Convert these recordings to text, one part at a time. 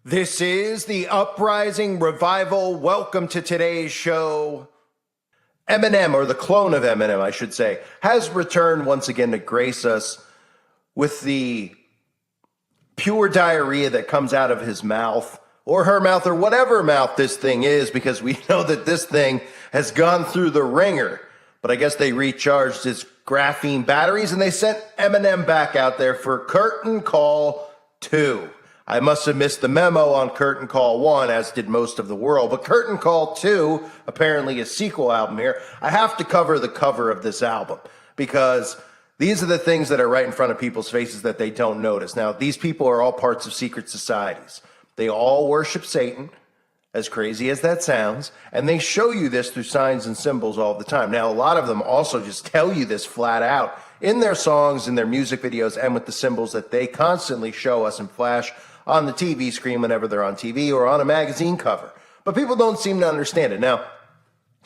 This is the Uprising Revival. Welcome to today's show. Eminem, or the clone of Eminem, I should say, has returned once again to grace us with the pure diarrhea that comes out of his mouth, or her mouth, or whatever mouth this thing is, because we know that this thing has gone through the ringer. But I guess they recharged its graphene batteries and they sent Eminem back out there for Curtain Call 2. I must have missed the memo on Curtain Call 1, as did most of the world. But Curtain Call 2, apparently a sequel album here. I have to cover the cover of this album because these are the things that are right in front of people's faces that they don't notice. Now, these people are all parts of secret societies. They all worship Satan, as crazy as that sounds, and they show you this through signs and symbols all the time. Now, a lot of them also just tell you this flat out in their songs, in their music videos, and with the symbols that they constantly show us and flash on the TV screen whenever they're on TV or on a magazine cover. But people don't seem to understand it. Now,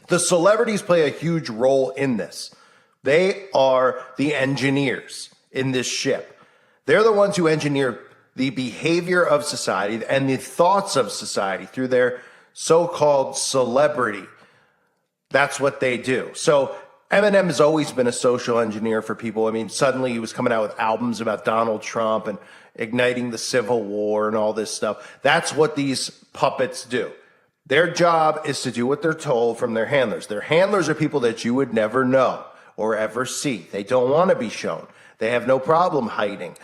the celebrities play a huge role in this. They are the engineers in this ship. They're the ones who engineer the behavior of society and the thoughts of society through their so-called celebrity. That's what they do. So Eminem has always been a social engineer for people. I mean, suddenly he was coming out with albums about Donald Trump and igniting the Civil War and all this stuff. That's what these puppets do. Their job is to do what they're told from their handlers. Their handlers are people that you would never know or ever see. They don't want to be shown. They have no problem hiding,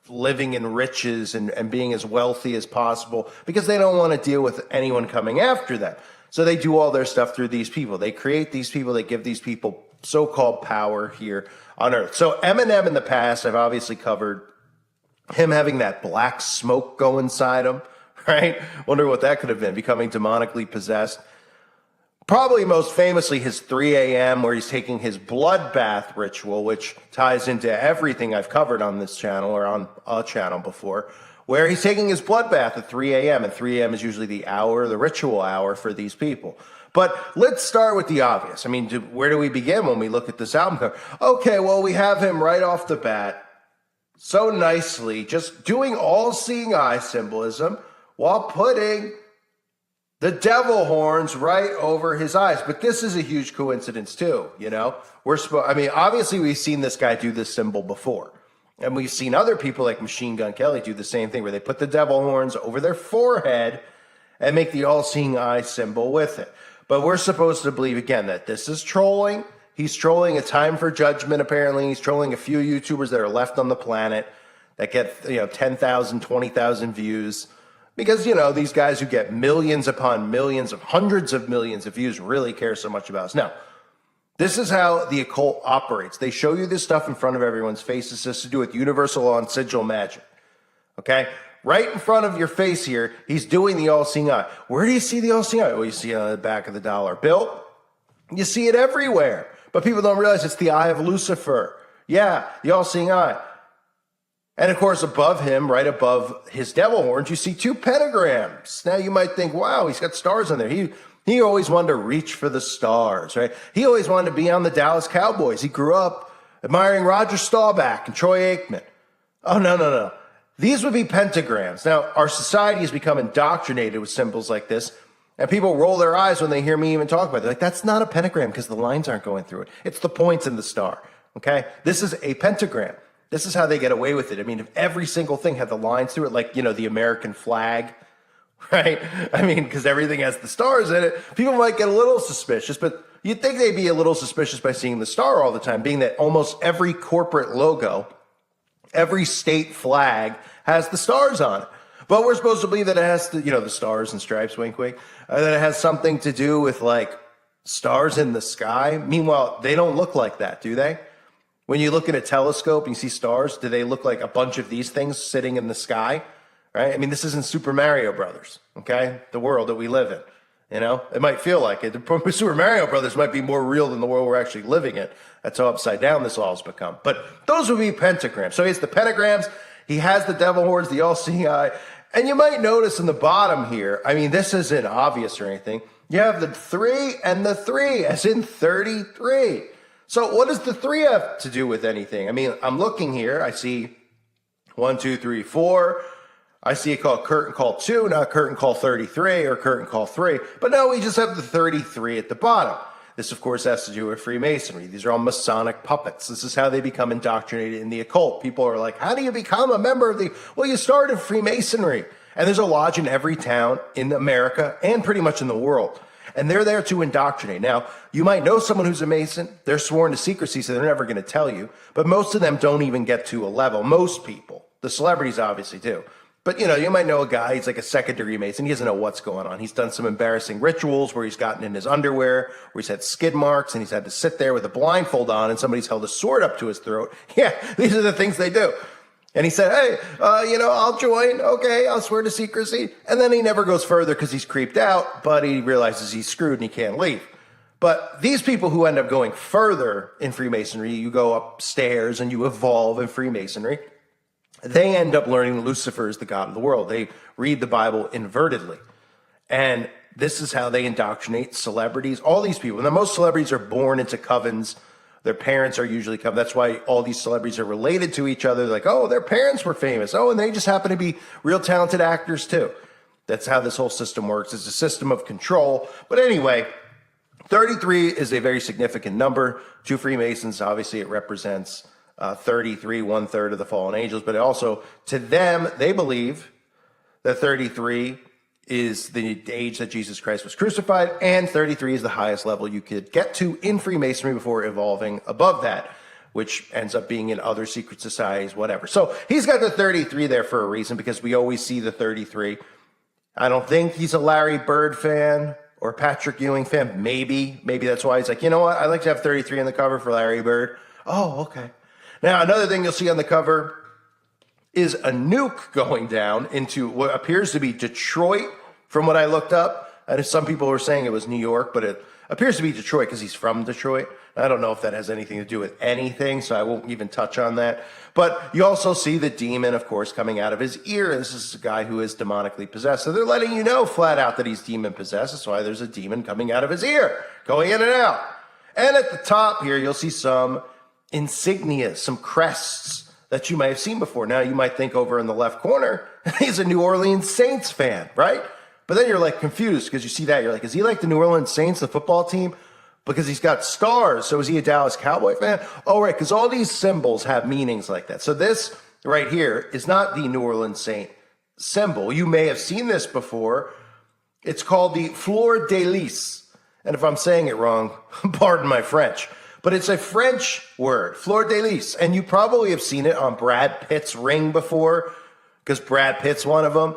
living in riches and being as wealthy as possible because they don't want to deal with anyone coming after them. So they do all their stuff through these people. They create these people. They give these people so-called power here on earth. So Eminem in the past, I've obviously covered him having that black smoke go inside him, right? Wonder what that could have been, becoming demonically possessed. Probably most famously his 3 a.m. where he's taking his bloodbath ritual, which ties into everything I've covered on this channel or on a channel before, where he's taking his bloodbath at 3 a.m. and 3 a.m. is usually the hour, the ritual hour for these people. But let's start with the obvious. I mean, where do we begin when we look at this album cover? Okay, well, we have him right off the bat, so nicely, just doing all-seeing eye symbolism while putting the devil horns right over his eyes. But this is a huge coincidence too, obviously we've seen this guy do this symbol before. And we've seen other people like Machine Gun Kelly do the same thing where they put the devil horns over their forehead and make the all-seeing eye symbol with it. But we're supposed to believe, again, that this is trolling. He's trolling a time for judgment, apparently. He's trolling a few YouTubers that are left on the planet that get, 10,000, 20,000 views. Because, these guys who get millions upon millions of hundreds of millions of views really care so much about us. Now, this is how the occult operates. They show you this stuff in front of everyone's face. This has to do with universal law and sigil magic. Okay? Right in front of your face here, he's doing the all-seeing eye. Where do you see the all-seeing eye? Well, you see it on the back of the dollar bill. You see it everywhere. But people don't realize it's the eye of Lucifer. Yeah, the all-seeing eye. And of course, above him, right above his devil horns, you see two pentagrams. Now you might think, wow, he's got stars on there. He always wanted to reach for the stars, right? He always wanted to be on the Dallas Cowboys. He grew up admiring Roger Staubach and Troy Aikman. Oh, no. These would be pentagrams. Now, our society has become indoctrinated with symbols like this, and people roll their eyes when they hear me even talk about it. They're like, that's not a pentagram because the lines aren't going through it. It's the points in the star, okay? This is a pentagram. This is how they get away with it. I mean, if every single thing had the lines through it, like, the American flag, right? I mean, because everything has the stars in it, people might get a little suspicious, but you'd think they'd be a little suspicious by seeing the star all the time, being that almost every corporate logo, every state flag has the stars on it. But we're supposed to believe that it has to, the stars and stripes, wink, wink, that it has something to do with, like, stars in the sky. Meanwhile, they don't look like that, do they? When you look at a telescope and you see stars, do they look like a bunch of these things sitting in the sky? Right? I mean, this isn't Super Mario Brothers, okay? The world that we live in, It might feel like it. Super Mario Brothers might be more real than the world we're actually living in. That's how upside down this all has become. But those would be pentagrams. So he has the pentagrams. He has the devil horns, the all-seeing eye. And you might notice in the bottom here, I mean, this isn't obvious or anything. You have the 3 and the 3, as in 33. So what does the 3 have to do with anything? I mean, I'm looking here. I see 1, 2, 3, 4. I see it called curtain call 2, not curtain call 33 or curtain call 3. But no, we just have the 33 at the bottom. This, of course, has to do with Freemasonry. These are all Masonic puppets. This is how they become indoctrinated in the occult. People are like, how do you become a member of the... Well, you start in Freemasonry. And there's a lodge in every town in America and pretty much in the world. And they're there to indoctrinate. Now, you might know someone who's a Mason. They're sworn to secrecy, so they're never going to tell you. But most of them don't even get to a level. Most people. The celebrities obviously do. But, you might know a guy, he's like a second-degree Mason. He doesn't know what's going on. He's done some embarrassing rituals where he's gotten in his underwear, where he's had skid marks, and he's had to sit there with a blindfold on, and somebody's held a sword up to his throat. Yeah, these are the things they do. And he said, hey, I'll join. Okay, I'll swear to secrecy. And then he never goes further because he's creeped out, but he realizes he's screwed and he can't leave. But these people who end up going further in Freemasonry, you go upstairs and you evolve in Freemasonry, they end up learning Lucifer is the god of the world. They read the Bible invertedly. And this is how they indoctrinate celebrities, all these people. Now, most celebrities are born into covens. Their parents are usually covens. That's why all these celebrities are related to each other. Like, oh, their parents were famous. Oh, and they just happen to be real talented actors too. That's how this whole system works. It's a system of control. But anyway, 33 is a very significant number to Freemasons. Obviously, it represents 33, 1/3 of the fallen angels, but also to them, they believe that 33 is the age that Jesus Christ was crucified, and 33 is the highest level you could get to in Freemasonry before evolving above that, which ends up being in other secret societies, whatever. So he's got the 33 there for a reason, because we always see the 33. I don't think he's a Larry Bird fan or Patrick Ewing fan. Maybe that's why he's like, you know what? I'd like to have 33 on the cover for Larry Bird. Oh, okay. Now, another thing you'll see on the cover is a nuke going down into what appears to be Detroit, from what I looked up. And some people were saying it was New York, but it appears to be Detroit because he's from Detroit. I don't know if that has anything to do with anything, so I won't even touch on that. But you also see the demon, of course, coming out of his ear. This is a guy who is demonically possessed. So they're letting you know flat out that he's demon possessed. That's why there's a demon coming out of his ear, going in and out. And at the top here, you'll see some insignias, some crests that you might have seen before. Now, you might think over in the left corner, he's a New Orleans Saints fan, right? But then you're like confused because you see that. You're like, is he like the New Orleans Saints, the football team? Because he's got stars. So is he a Dallas Cowboy fan? Oh, right, because all these symbols have meanings like that. So this right here is not the New Orleans Saint symbol. You may have seen this before. It's called the Fleur de Lis. And if I'm saying it wrong, pardon my French. But it's a French word, Fleur de Lis. And you probably have seen it on Brad Pitt's ring before, because Brad Pitt's one of them.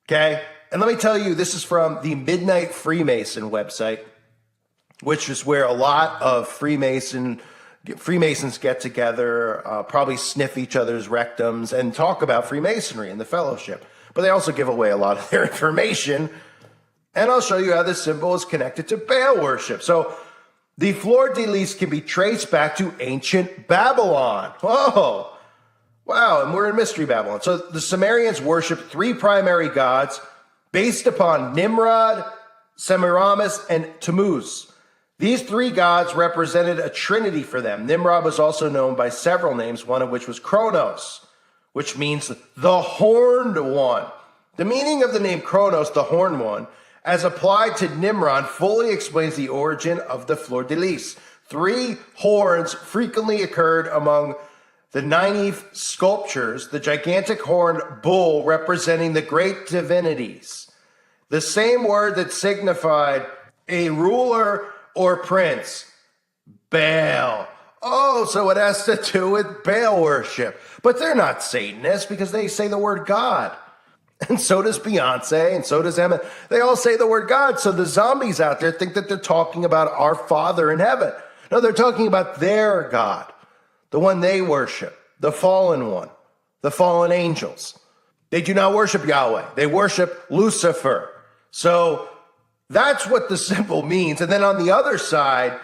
Okay? And let me tell you, this is from the Midnight Freemason website, which is where a lot of Freemasons get together, probably sniff each other's rectums and talk about Freemasonry and the fellowship. But they also give away a lot of their information. And I'll show you how this symbol is connected to Baal worship. So the Fleur de Lis can be traced back to ancient Babylon. Oh, wow, and we're in Mystery Babylon. So the Sumerians worshiped 3 primary gods based upon Nimrod, Semiramis, and Tammuz. These 3 gods represented a trinity for them. Nimrod was also known by several names, one of which was Kronos, which means the horned one. The meaning of the name Kronos, the horned one, as applied to Nimrod, fully explains the origin of the Fleur de Lis. 3 horns frequently occurred among the Nineveh sculptures, the gigantic horned bull representing the great divinities. The same word that signified a ruler or prince, Baal. Oh, so it has to do with Baal worship. But they're not Satanists because they say the word God. And so does Beyonce, and so does Eminem. They all say the word God. So the zombies out there think that they're talking about our Father in heaven. No, they're talking about their God, the one they worship, the fallen one, the fallen angels. They do not worship Yahweh. They worship Lucifer. So that's what the symbol means. And then on the other side,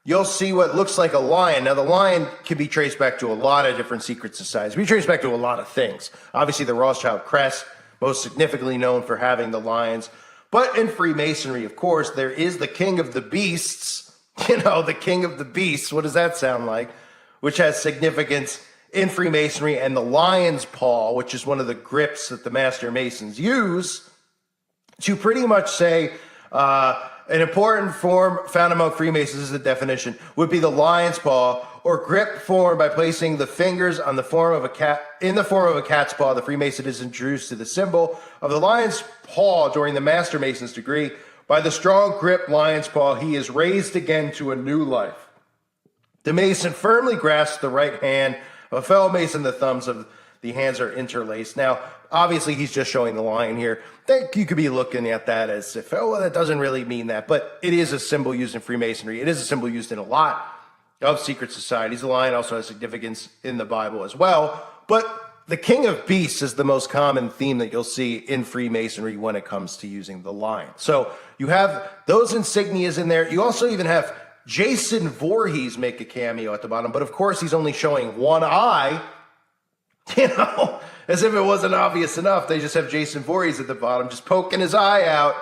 you'll see what looks like a lion. Now, the lion can be traced back to a lot of different secret societies. We trace back to a lot of things. Obviously, the Rothschild crest, most significantly known for having the lions. But in Freemasonry, of course, there is the king of the beasts. You know, the king of the beasts. What does that sound like? Which has significance in Freemasonry, and the lion's paw, which is one of the grips that the Master Masons use to pretty much say an important form found among Freemasons, is the definition, would be the lion's paw, or grip formed by placing the fingers on the form of a cat in the form of a cat's paw. The Freemason is introduced to the symbol of the lion's paw during the Master Mason's degree. By the strong grip lion's paw, he is raised again to a new life. The Mason firmly grasps the right hand of a fellow Mason. The thumbs of the hands are interlaced. Now, obviously, he's just showing the lion here. You could be looking at that as if, oh, well, that doesn't really mean that. But it is a symbol used in Freemasonry. It is a symbol used in a lot of secret societies. The lion also has significance in the Bible as well. But the King of Beasts is the most common theme that you'll see in Freemasonry when it comes to using the lion. So you have those insignias in there. You also even have Jason Voorhees make a cameo at the bottom. But of course, he's only showing one eye. You know, as if it wasn't obvious enough, they just have Jason Voorhees at the bottom, just poking his eye out.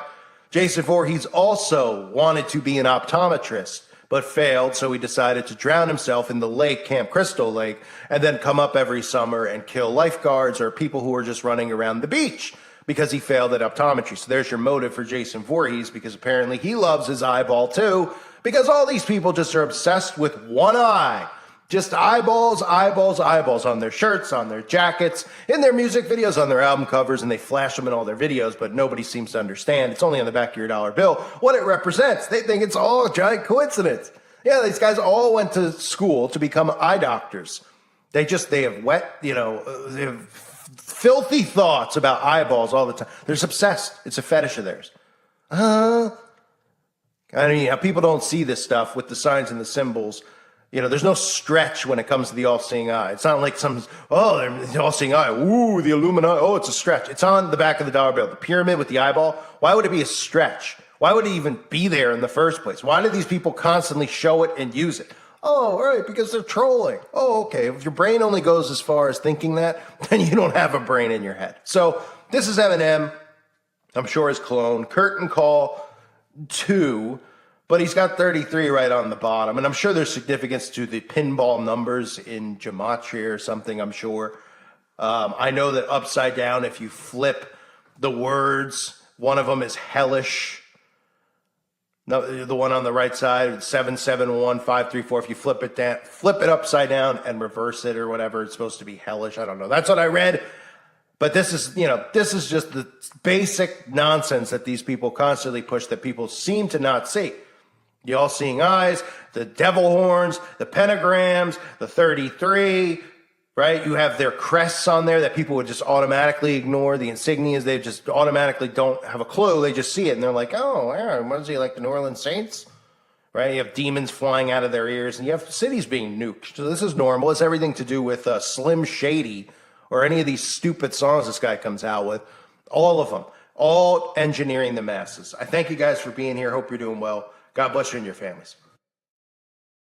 Jason Voorhees also wanted to be an optometrist, but failed, so he decided to drown himself in the lake, Camp Crystal Lake, and then come up every summer and kill lifeguards or people who were just running around the beach because he failed at optometry. So there's your motive for Jason Voorhees, because apparently he loves his eyeball too, because all these people just are obsessed with one eye. Just eyeballs, eyeballs, eyeballs on their shirts, on their jackets, in their music videos, on their album covers, and they flash them in all their videos, but nobody seems to understand. It's only on the back of your dollar bill what it represents. They think it's all a giant coincidence. Yeah, these guys all went to school to become eye doctors. They have they have filthy thoughts about eyeballs all the time. They're just obsessed. It's a fetish of theirs. I mean, people don't see this stuff with the signs and the symbols. You know, there's no stretch when it comes to the all-seeing eye. It's not like they're the all-seeing eye. Ooh, the Illuminati. Oh, it's a stretch. It's on the back of the dollar bill. The pyramid with the eyeball. Why would it be a stretch? Why would it even be there in the first place? Why do these people constantly show it and use it? Oh, right, because they're trolling. Oh, okay. If your brain only goes as far as thinking that, then you don't have a brain in your head. So this is Eminem. I'm sure his clone. Curtain Call 2. But he's got 33 right on the bottom. And I'm sure there's significance to the pinball numbers in gematria or something, I'm sure. I know that upside down, if you flip the words, one of them is hellish. No, the one on the right side, 771534. If you flip it upside down and reverse it or whatever, it's supposed to be hellish. I don't know. That's what I read. But this is just the basic nonsense that these people constantly push that people seem to not see. The all-seeing eyes, the devil horns, the pentagrams, the 33, right? You have their crests on there that people would just automatically ignore. The insignias, they just automatically don't have a clue. They just see it, and they're like, oh, yeah, what is he, like the New Orleans Saints? Right? You have demons flying out of their ears, and you have cities being nuked. So this is normal. It's everything to do with Slim Shady or any of these stupid songs this guy comes out with. All of them. All engineering the masses. I thank you guys for being here. Hope you're doing well. God bless you and your families.